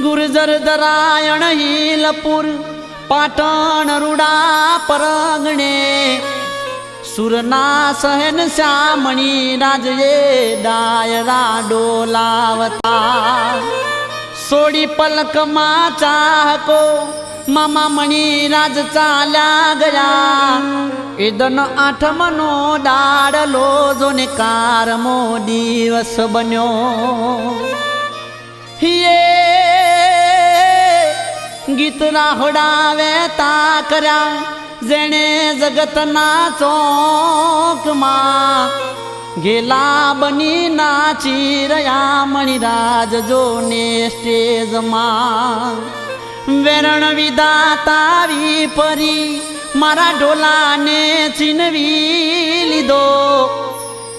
गुर्जर दरायण हिलपूर पाटण रुडा परगणे सुरना सहन श्यामणी राजये डायरा डोलावता सोडी पलक मा चाहको मामा मणी राज चाल्या गया ईदन आठमनो डाडलो जोने कारमो दिवस बन्यो ये गीत राहोडावे ता कर्या जेणे जगतना चौक मा गेला बनी नाची रया मणिराज जोने स्टेज मा वेरण विदाता विपरी मारा ढोलाने चिनवी लीधो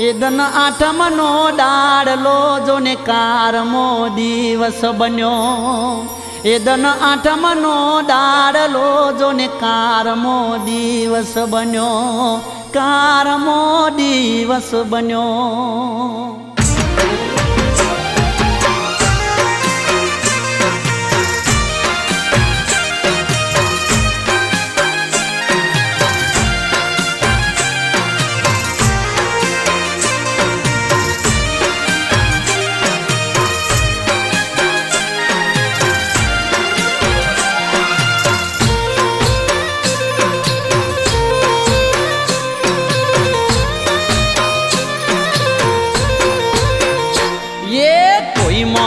एदन आठमनो डाडलो जोने कारमो दिवस बन्यो एदन आठमनो डाडलो जोने कारमो दिवस बन्यो कारमो दिवस बन्यो।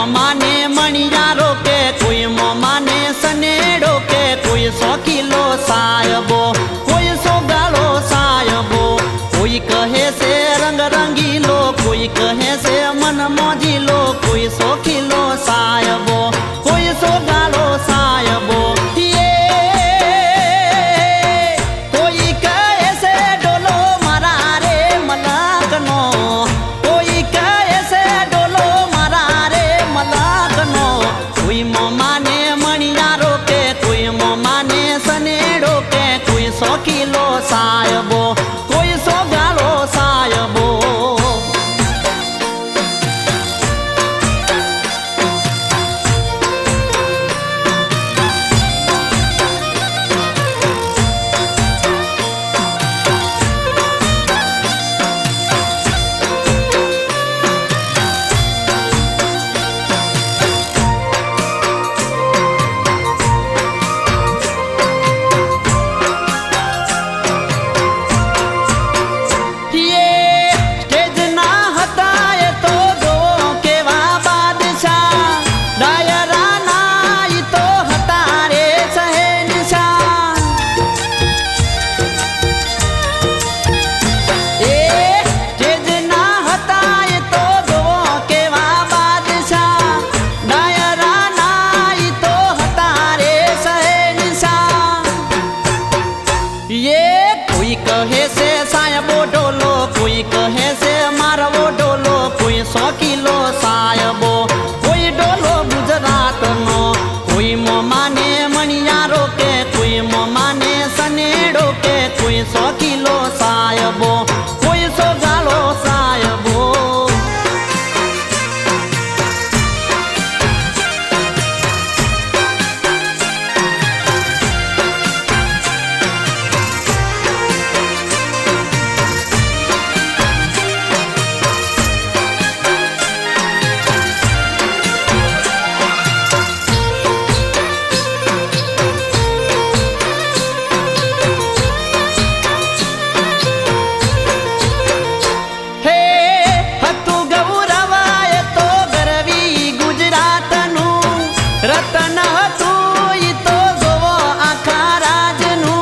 माने मणिया रोके कोई माने सनेड़ो के कोई 100 किलो सायबो कोई 100 गालो सायबो कोई कहे से रंग रंगीलो कोई कहे से मन मोजिलो कोई 100 किलो सायबो कोई 100 गालो सायबो ये कोई कहे से डोलो मारा रे मलकनो कोई कहे से डोलो मारा रे मलकनो कोई माने मणिया रोके कोई माने सनेड़ो के कोई 100 किलो सायबो कोई 100 गालो सायबो। कोई कहे से सायबो डोलो कोई कहे से मारवो डोलो कोई 100 किलो सायबो कोई डोलो गुजरात नो कोई माने मणिया रोके कोई माने सनेड़ो के कोई 100 किलो सायबो कोई 100 गालो सायबो। रतन तू तो जोवो आखा राजनू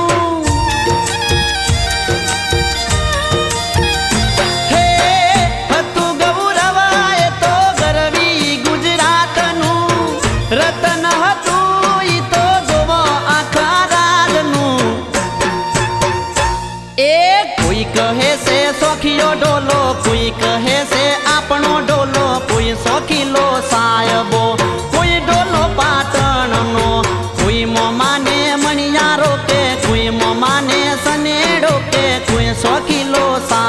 हे हतु गौरवाय तो गरवी गुजरातनू रतन तू तो जोवो आखा राजनू एक कोई कहे से 100 किलो डोलो कोई कहे से आपनो डोलो कोई 100 किलो सायबो कोई डोलो पाटण नो कोई माने मणिया रोके कोई माने सनेड़ो के कोई 100 किलो सा